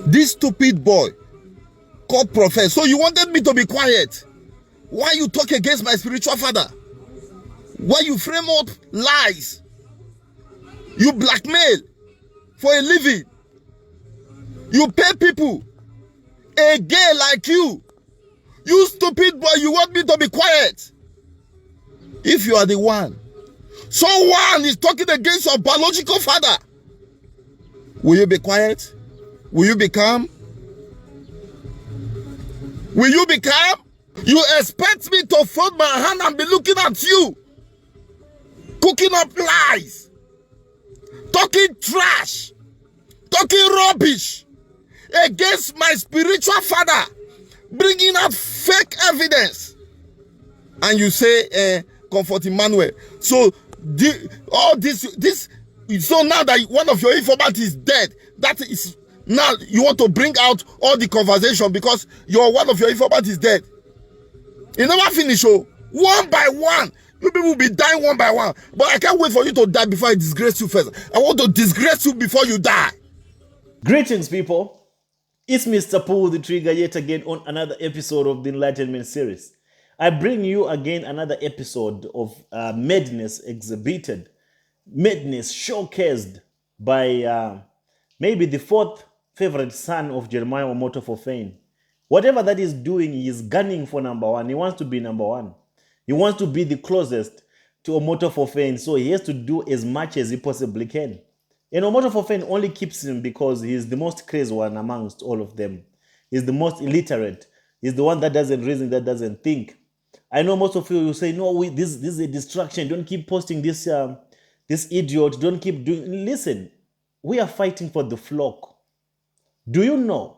This stupid boy called prophet. So you wanted me to be quiet. Why you talk against my spiritual father? Why you frame up lies? You blackmail for a living. You pay people. A gay like you. You stupid boy, you want me to be quiet. If you are the one, someone is talking against your biological father, will you be quiet? Will you be calm? Will you be calm? You expect me to fold my hand and be looking at you, cooking up lies, talking trash, talking rubbish against my spiritual father, bringing out fake evidence, and you say, Confronting Manuel. So all this, so now that one of your informants is dead, that is now you want to bring out all the conversation because one of your informants is dead. You never finish, oh. One by one. You people will be dying one by one. But I can't wait for you to die before I disgrace you first. I want to disgrace you before you die. Greetings, people. It's Mr. Pull the Trigger yet again on another episode of the Enlightenment series. I bring you again another episode of madness exhibited, madness showcased by maybe the fourth favorite son of Jeremiah Omoto for fame. Whatever that he's doing, he is gunning for number one. He wants to be number one. He wants to be the closest to Omoto for fame, so he has to do as much as he possibly can. And Omoto for fame only keeps him because he's the most crazy one amongst all of them. He's the most illiterate. He's the one that doesn't reason, that doesn't think. I know most of you will say, no, this is a distraction. Don't keep posting this idiot. Don't keep doing. Listen, we are fighting for the flock. Do you know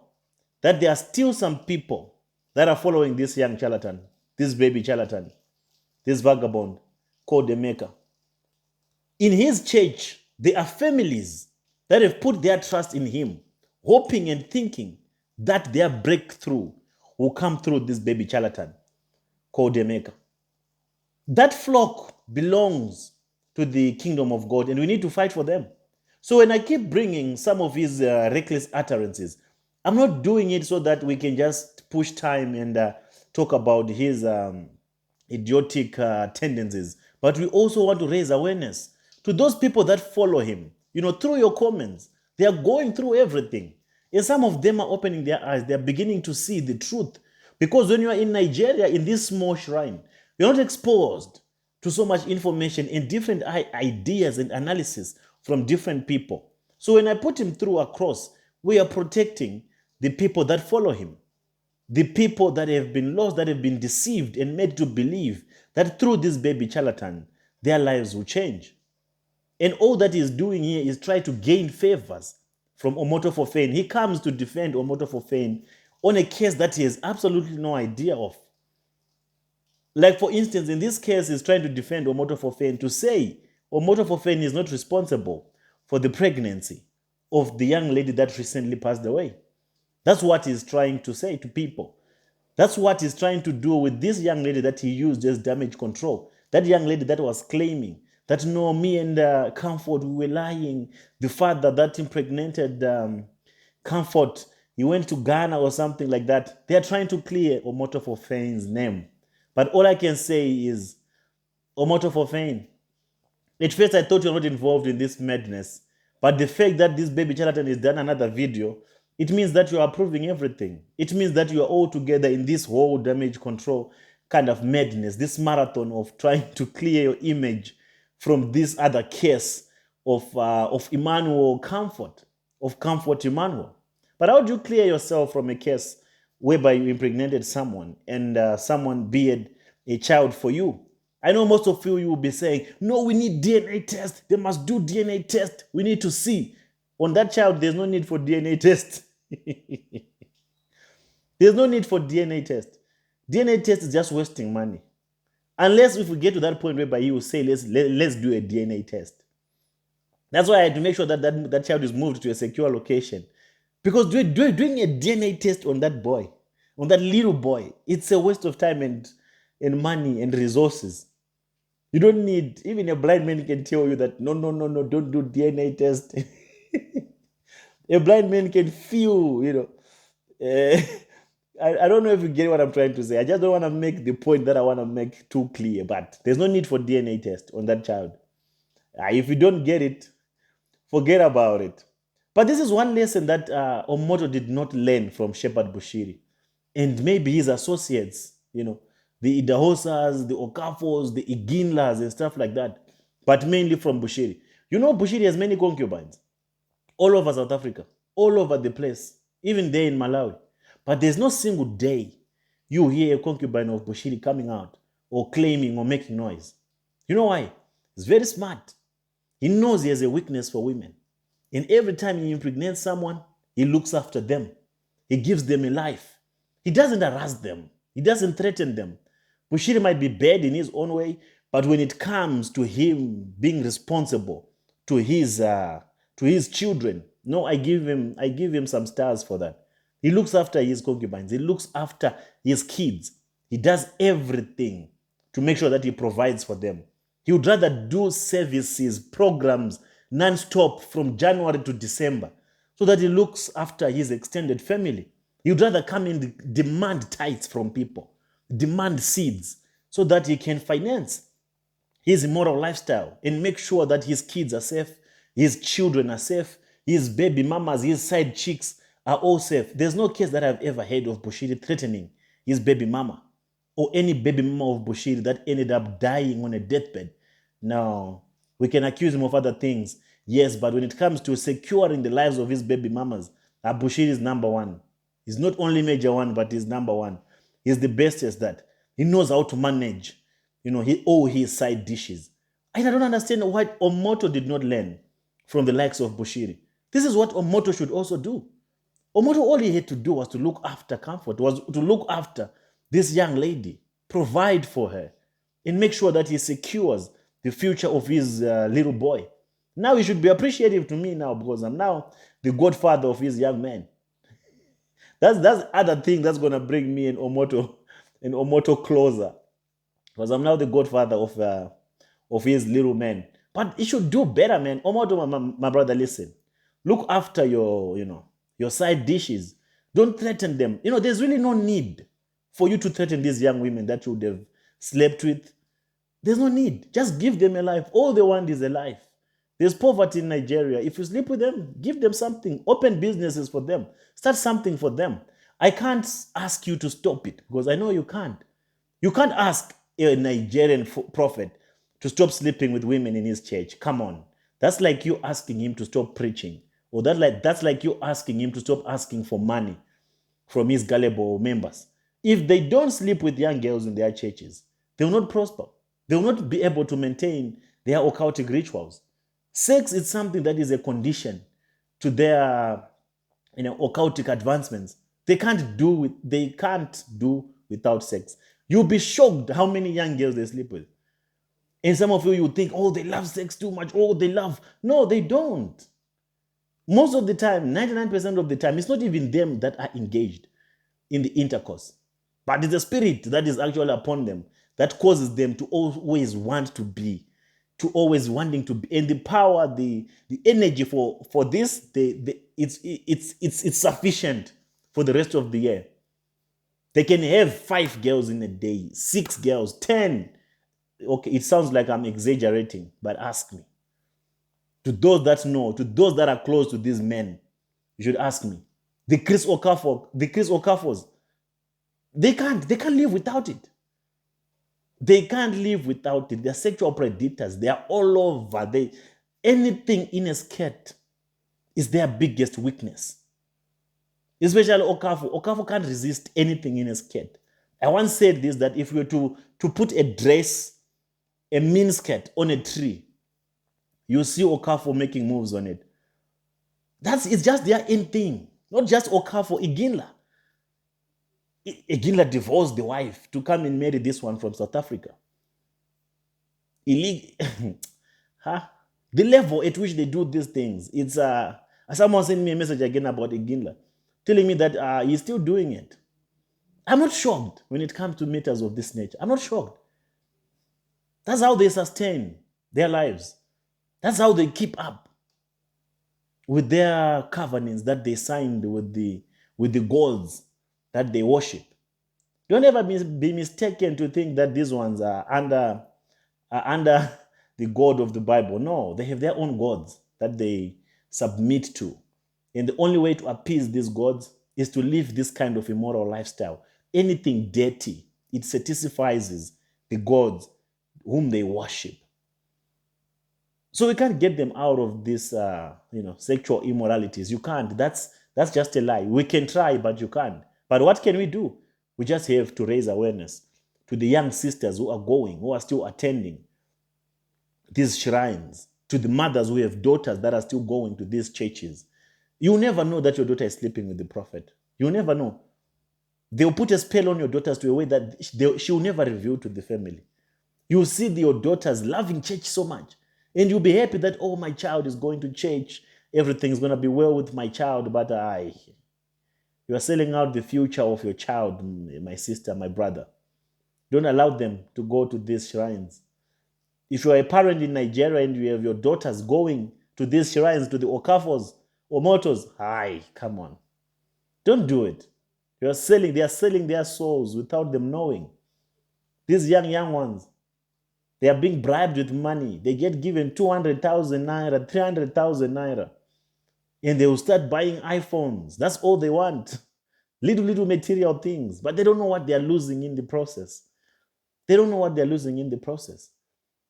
that there are still some people that are following this young charlatan, this baby charlatan, this vagabond called the Maker? In his church, there are families that have put their trust in him, hoping and thinking that their breakthrough will come through this baby charlatan called the Maker. That flock belongs to the kingdom of God, and we need to fight for them. So when I keep bringing some of his reckless utterances, I'm not doing it so that we can just push time and talk about his idiotic tendencies, but we also want to raise awareness to those people that follow him. You know, through your comments, they are going through everything. And some of them are opening their eyes. They are beginning to see the truth. Because when you are in Nigeria, in this small shrine, you're not exposed to so much information and different ideas and analysis from different people. So when I put him through a cross, we are protecting the people that follow him, the people that have been lost, that have been deceived and made to believe that through this baby charlatan, their lives will change. And all that he's doing here is try to gain favors from Omoto for fame. He comes to defend Omoto for fame on a case that he has absolutely no idea of. Like, for instance, in this case, he's trying to defend Omoto for fame to say Omoto for fame is not responsible for the pregnancy of the young lady that recently passed away. That's what he's trying to say to people. That's what he's trying to do with this young lady that he used as damage control. That young lady that was claiming that, no, me and Comfort, we were lying. The father that impregnated Comfort, he went to Ghana or something like that. They're trying to clear Omoto for fame's name. But all I can say is, Omoto for fame, at first I thought you're not involved in this madness. But the fact that this baby charlatan has done another video, it means that you are approving everything. It means that you are all together in this whole damage control kind of madness, this marathon of trying to clear your image from this other case of Emmanuel Comfort, of Comfort Emmanuel. But how do you clear yourself from a case whereby you impregnated someone and someone beared a child for you? I know most of you will be saying, no, we need DNA test. They must do DNA test. We need to see. On that child, there's no need for DNA test. There's no need for DNA test. DNA test is just wasting money. Unless if we get to that point whereby you will say, let's do a DNA test. That's why I had to make sure that that child is moved to a secure location. Because doing a DNA test on that boy, on that little boy, it's a waste of time and money and resources. You don't need, even a blind man can tell you that, no, don't do DNA test. A blind man can feel, I don't know if you get what I'm trying to say. I just don't want to make the point that I want to make too clear, but there's no need for DNA test on that child. If you don't get it, forget about it. But this is one lesson that Omoto did not learn from Shepherd Bushiri. And maybe his associates, the Idahosas, the Okafos, the Iginlas, and stuff like that. But mainly from Bushiri. Bushiri has many concubines all over South Africa, all over the place, even there in Malawi. But there's no single day you hear a concubine of Bushiri coming out or claiming or making noise. You know why? He's very smart. He knows he has a weakness for women. And every time he impregnates someone, he looks after them. He gives them a life. He doesn't harass them. He doesn't threaten them. Bushiri might be bad in his own way, but when it comes to him being responsible to his children, no, I give him some stars for that. He looks after his concubines. He looks after his kids. He does everything to make sure that he provides for them. He would rather do services, programs, non-stop from January to December so that he looks after his extended family. He would rather come in and demand tithes from people, demand seeds so that he can finance his immoral lifestyle and make sure that his kids are safe, his children are safe, his baby mamas, his side chicks are all safe. There's no case that I've ever heard of Bushiri threatening his baby mama or any baby mama of Bushiri that ended up dying on a deathbed. No, we can accuse him of other things, yes, but when it comes to securing the lives of his baby mamas, Bushiri is number one. He's not only major one, but he's number one. He's the bestest that. He knows how to manage, all his side dishes. And I don't understand why Omoto did not learn from the likes of Bushiri. This is what Omoto should also do. Omoto, all he had to do was to look after Comfort, was to look after this young lady, provide for her, and make sure that he secures the future of his little boy. Now he should be appreciative to me now because I'm now the godfather of his young man. That's other thing that's gonna bring me and Omoto closer, because I'm now the godfather of his little man. But he should do better, man. Omoto, my brother, listen. Look after your side dishes. Don't threaten them. There's really no need for you to threaten these young women that you would have slept with. There's no need. Just give them a life. All they want is a life. There's poverty in Nigeria. If you sleep with them, give them something. Open businesses for them. Start something for them. I can't ask you to stop it because I know you can't. You can't ask a Nigerian prophet to stop sleeping with women in his church. Come on. That's like you asking him to stop preaching. Or that's like you asking him to stop asking for money from his gullible members. If they don't sleep with young girls in their churches, they will not prosper. They will not be able to maintain their occultic rituals. Sex is something that is a condition to their occultic advancements. They can't do without sex. You'll be shocked how many young girls they sleep with. And some of you think, oh, they love sex too much. Oh, they love. No, they don't. Most of the time, 99% of the time, it's not even them that are engaged in the intercourse. But it's the spirit that is actually upon them that causes them to always want to be, to always wanting to be. And the power, the energy for this, it's sufficient for the rest of the year. They can have 5 girls in a day, 6 girls, 10. Okay, it sounds like I'm exaggerating, but ask me. To those that know, to those that are close to these men, you should ask me. The Chris Okafos, they can't live without it. They can't live without it. They're sexual predators. They are all over. Anything in a skirt is their biggest weakness. Especially Okafu. Okafu can't resist anything in a skirt. I once said this, that if you were to put a dress, a miniskirt on a tree, you see Okafor making moves on it. It's just their in thing. Not just Okafor, Iginla. Iginla divorced the wife to come and marry this one from South Africa. Huh? The level at which they do these things. It's someone sent me a message again about Iginla, telling me that he's still doing it. I'm not shocked when it comes to matters of this nature. I'm not shocked. That's how they sustain their lives. That's how they keep up. with their covenants that they signed with the gods that they worship. Don't ever be mistaken to think that these ones are under the God of the Bible. No, they have their own gods that they submit to. And the only way to appease these gods is to live this kind of immoral lifestyle. Anything dirty, it satisfies the gods whom they worship. So we can't get them out of this, sexual immoralities. You can't. That's just a lie. We can try, but you can't. But what can we do? We just have to raise awareness to the young sisters who are still attending these shrines, to the mothers who have daughters that are still going to these churches. You'll never know that your daughter is sleeping with the prophet. You'll never know. They'll put a spell on your daughters to a way that she will never reveal to the family. You'll see your daughters loving church so much. And you'll be happy that, oh, my child is going to church. Everything's going to be well with my child. But you are selling out the future of your child, my sister, my brother. Don't allow them to go to these shrines. If you are a parent in Nigeria and you have your daughters going to these shrines, to the Okafos, Omotos, come on. Don't do it. They are selling their souls without them knowing. These young ones, they are being bribed with money. They get given 200,000 naira, 300,000 naira. And they will start buying iPhones. That's all they want. Little material things. But they don't know what they are losing in the process. They don't know what they're losing in the process.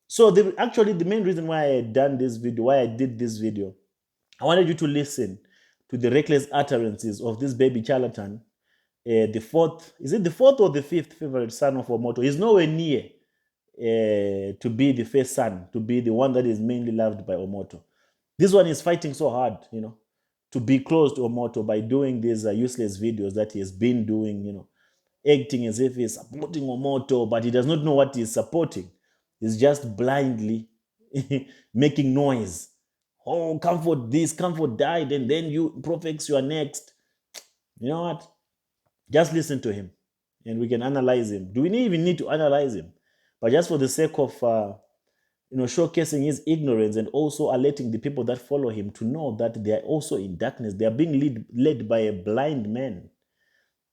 So the main reason why I had done this video, why I did this video, I wanted you to listen to the reckless utterances of this baby charlatan, the fourth or the fifth favorite son of Omoto. He's nowhere near to be the first son, to be the one that is mainly loved by Omoto. This one is fighting so hard, to be close to Omoto by doing these useless videos that he has been doing, acting as if he's supporting Omoto, but he does not know what he's supporting. He's just blindly making noise. Oh, Comfort this, Comfort died, and then you, prophets, you are next. You know what? Just listen to him, and we can analyze him. Do we even need to analyze him? But just for the sake of showcasing his ignorance and also alerting the people that follow him to know that they are also in darkness. They are being led by a blind man.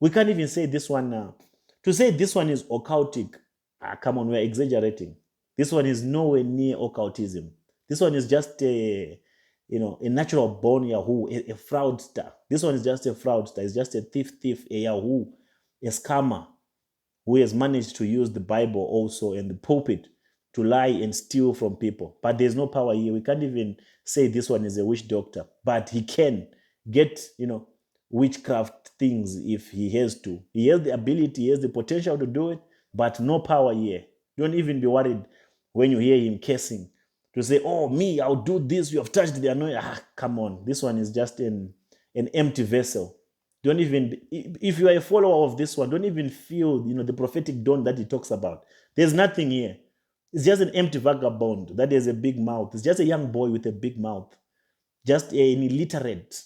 We can't even say this one now. To say this one is occultic, come on, we're exaggerating. This one is nowhere near occultism. This one is just a natural born Yahoo, a fraudster. This one is just a fraudster. It's just a thief, a Yahoo, a scammer who has managed to use the Bible also and the pulpit to lie and steal from people. But there's no power here. We can't even say this one is a witch doctor. But he can get, witchcraft things if he has to. He has the ability, he has the potential to do it, but no power here. Don't even be worried when you hear him cursing to say, oh, me, I'll do this. You have touched the anointing. Come on. This one is just an empty vessel. Don't even, if you are a follower of this one, don't even feel, the prophetic dawn that he talks about. There's nothing here. It's just an empty vagabond that has a big mouth. It's just a young boy with a big mouth. Just an illiterate,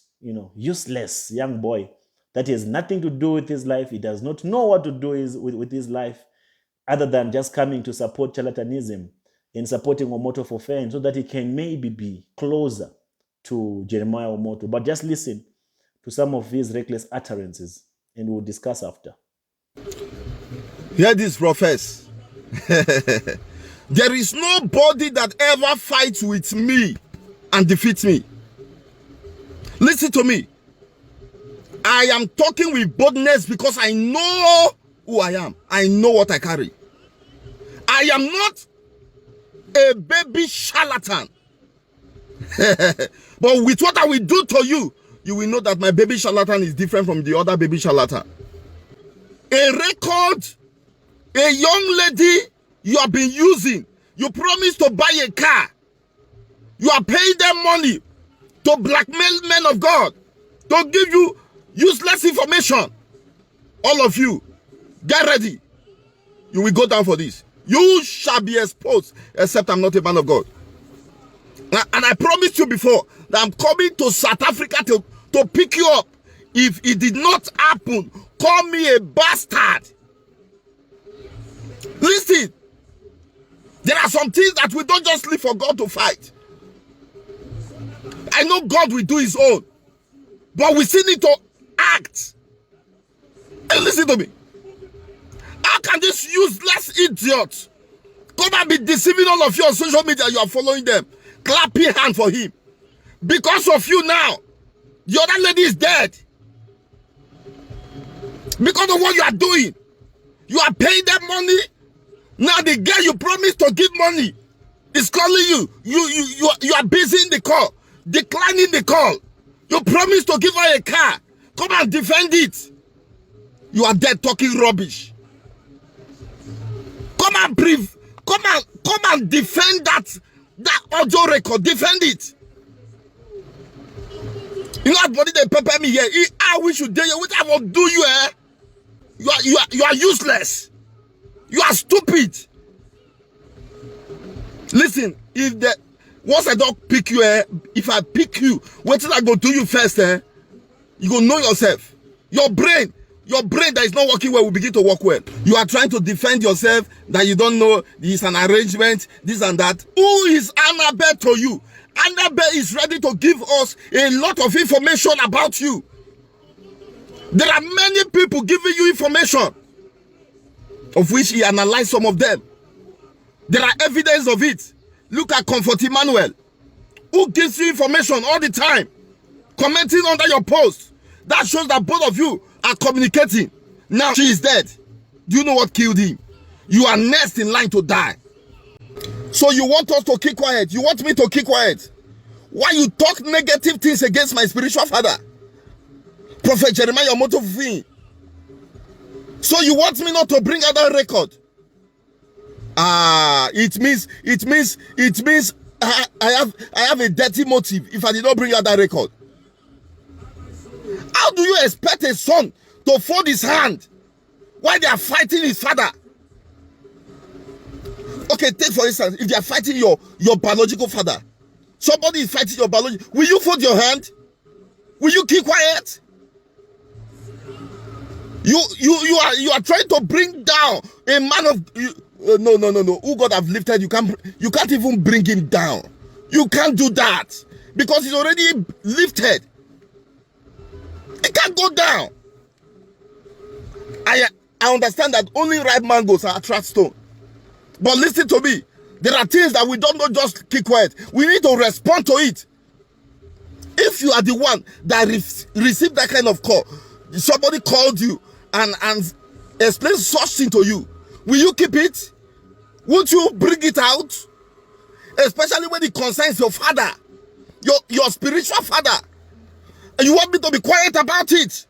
useless young boy that has nothing to do with his life. He does not know what to do with his life other than just coming to support charlatanism and supporting Omoto for fame so that he can maybe be closer to Jeremiah Omoto. But just listen to some of his reckless utterances and we'll discuss after. Hear this, prophets. There is nobody that ever fights with me and defeats me. Listen to me. I am talking with boldness because I know who I am. I know what I carry. I am not a baby charlatan. But with what I will do to you, you will know that my baby charlatan is different from the other baby charlatan. A record, a young lady you have been using. You promised to buy a car. You are paying them money to blackmail men of God, to give you useless information. All of you, get ready. You will go down for this. You shall be exposed, except I'm not a man of God. And I promised you before that I'm coming to South Africa to pick you up. If it did not happen, call me a bastard. Listen, there are some things that we don't just leave for God to fight. I know God will do his own, but we still need to act. And listen to me. How can this useless idiot come and be deceiving all of you on social media? You are following them. Clap your hand for him. Because of you now, the other lady is dead. Because of what you are doing. You are paying them money. Now the girl you promised to give money is calling you. You are busy in the call, declining the call. You promised to give her a car. Come and defend it. You are dead talking rubbish. Come and defend that audio record. Defend it. You know what they pepper me here. I wish you did. What I will do you, eh? You are useless. You are stupid. Listen, once I don't pick you, if I pick you, what did I go do you first, you go know yourself. Your brain that is not working well will begin to work well. You are trying to defend yourself that you don't know this is an arrangement, this and that. Who is Annabelle to you? Annabelle is ready to give us a lot of information about you. There are many people giving you information, of which he analyzed some of them. There are evidence of it. Look at Confronting, who gives you information all the time, commenting under your post. That shows that both of you are communicating. Now she is dead. Do you know what killed him? You are next in line to die. So you want us to keep quiet? You want me to keep quiet? Why you talk negative things against my spiritual father, Prophet Jeremiah Omoto? So you want me not to bring out that record? It means I have a dirty motive if I did not bring out that record. How do you expect a son to fold his hand while they are fighting his father? Okay, take for instance, if they are fighting your biological father, somebody is fighting your biological, will you fold your hand? Will you keep quiet? You are trying to bring down a man of no. Who God have lifted, you can't even bring him down. You can't do that because he's already lifted. It can't go down. I understand that only ripe mangoes are attract stone. But listen to me. There are things that we don't know, just keep quiet. We need to respond to it. If you are the one that received that kind of call, somebody called you and explained such thing to you, will you keep it? Won't you bring it out? Especially when it concerns your father, your spiritual father. And you want me to be quiet about it?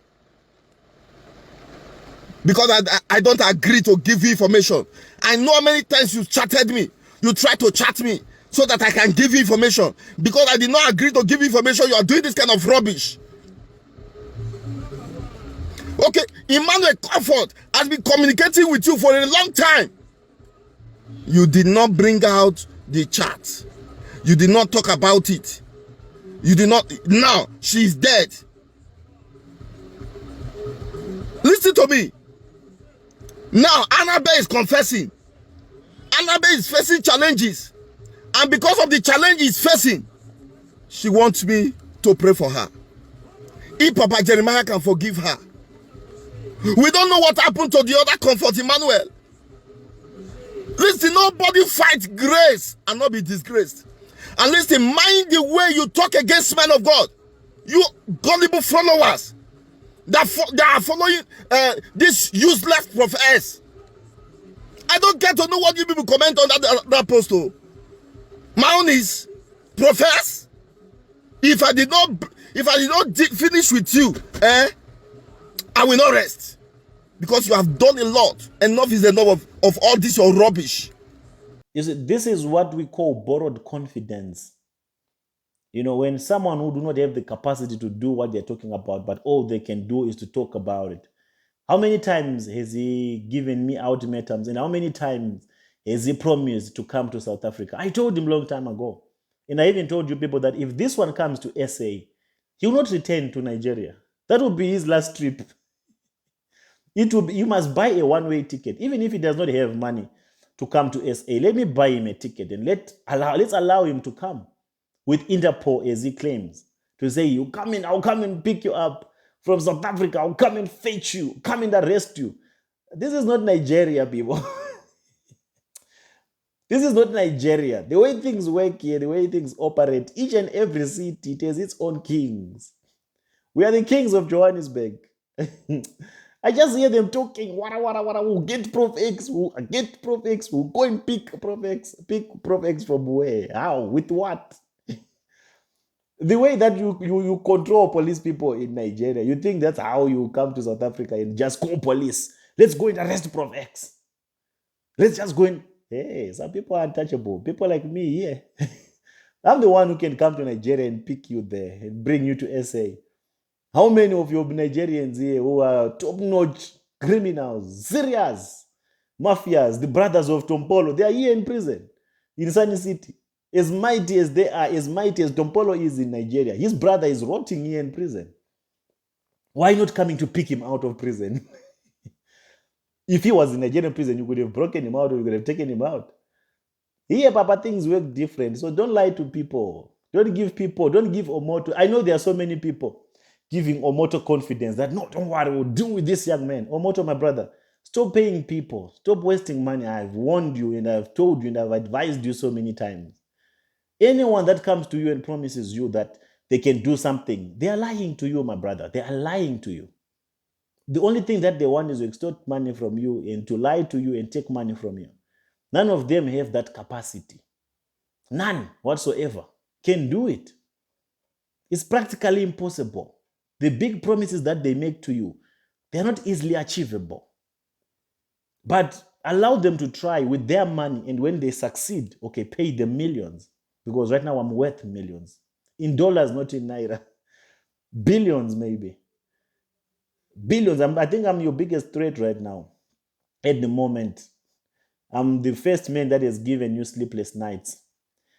Because I don't agree to give you information. I know how many times you chatted me. You tried to chat me so that I can give you information. Because I did not agree to give you information, you are doing this kind of rubbish. Okay, Emmanuel Comfort has been communicating with you for a long time. You did not bring out the chat. You did not talk about it. You did not. Now, she's dead. Listen to me. Now, Annabelle is confessing. Annabelle is facing challenges. And because of the challenge he's facing, she wants me to pray for her. If Papa Jeremiah can forgive her. We don't know what happened to the other Comfort Emmanuel. Listen, nobody fights grace and not be disgraced. And listen, mind the way you talk against men of God. You gullible followers that are following this useless prophets. I don't get to know what you people comment on that post. My own is profess. If I did not finish with you, I will not rest. Because you have done a lot. Enough is enough of all this your rubbish. You see, this is what we call borrowed confidence. You know, when someone who do not have the capacity to do what they're talking about, but all they can do is to talk about it. How many times has he given me ultimatums, and how many times has he promised to come to South Africa? I told him a long time ago. And I even told you people that if this one comes to SA, he will not return to Nigeria. That will be his last trip. It will be, you must buy a one-way ticket, even if he does not have money to come to SA. Let me buy him a ticket and let's allow him to come. with Interpol, as he claims, to say, you come in, I'll come and pick you up from South Africa, I'll come and fetch you, come and arrest you. This is not Nigeria, people. This is not Nigeria. The way things work here, the way things operate, each and every city, it has its own kings. We are the kings of Johannesburg. I just hear them talking, wara, we'll get Prof X, we'll get Prof X, we'll go and pick Prof X from where? How? With what? The way that you control police people in Nigeria, you think that's how you come to South Africa and just call police. Let's go and arrest Prof X. Let's just go and... Hey, some people are untouchable. People like me here. I'm the one who can come to Nigeria and pick you there and bring you to SA. How many of you Nigerians here who are top-notch criminals, serious mafias, the brothers of Tompolo, they are here in prison in Sunny City. As mighty as they are, as mighty as Tompolo is in Nigeria, his brother is rotting here in prison. Why not coming to pick him out of prison? If he was in Nigerian prison, you could have broken him out or you could have taken him out. Here, Papa, things work different. So don't lie to people. Don't give Omoto. I know there are so many people giving Omoto confidence that, no, don't worry, we'll deal with this young man. Omoto, my brother, stop paying people. Stop wasting money. I've warned you and I've told you and I've advised you so many times. Anyone that comes to you and promises you that they can do something, they are lying to you, my brother. They are lying to you. The only thing that they want is to extort money from you and to lie to you and take money from you. None of them have that capacity. None whatsoever can do it. It's practically impossible. The big promises that they make to you, they're not easily achievable. But allow them to try with their money, and when they succeed, okay, pay them millions. Because right now I'm worth millions. In dollars, not in naira. Billions, maybe. Billions. I think I'm your biggest threat right now. At the moment, I'm the first man that has given you sleepless nights.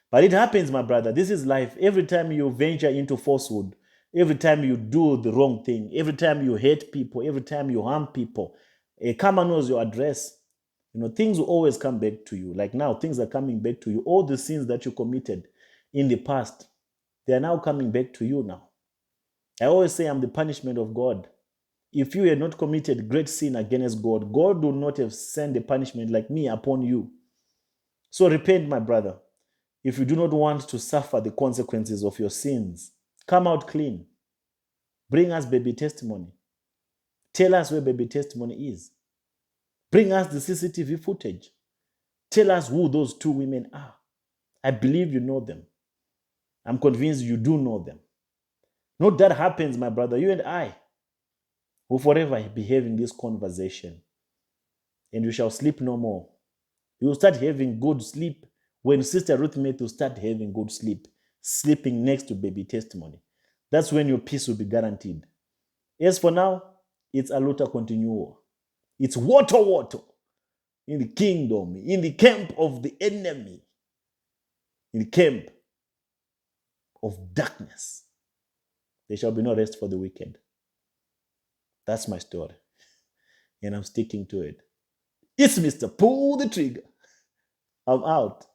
But it happens, my brother. This is life. Every time you venture into falsehood, every time you do the wrong thing, every time you hate people, every time you harm people, karma knows your address. Things will always come back to you. Like now, things are coming back to you. All the sins that you committed in the past, they are now coming back to you now. I always say I'm the punishment of God. If you had not committed great sin against God, God would not have sent a punishment like me upon you. So repent, my brother. If you do not want to suffer the consequences of your sins, come out clean. Bring us baby testimony. Tell us where baby testimony is. Bring us the CCTV footage. Tell us who those two women are. I believe you know them. I'm convinced you do know them. Not that happens, my brother. You and I will forever be having this conversation. And you shall sleep no more. You will start having good sleep when Sister Ruth Matthew start having good sleep, sleeping next to baby testimony. That's when your peace will be guaranteed. As for now, it's a luta continuo. It's water in the kingdom, in the camp of the enemy, in the camp of darkness. There shall be no rest for the wicked. That's my story. And I'm sticking to it. It's Mr. Pull the Trigger. I'm out.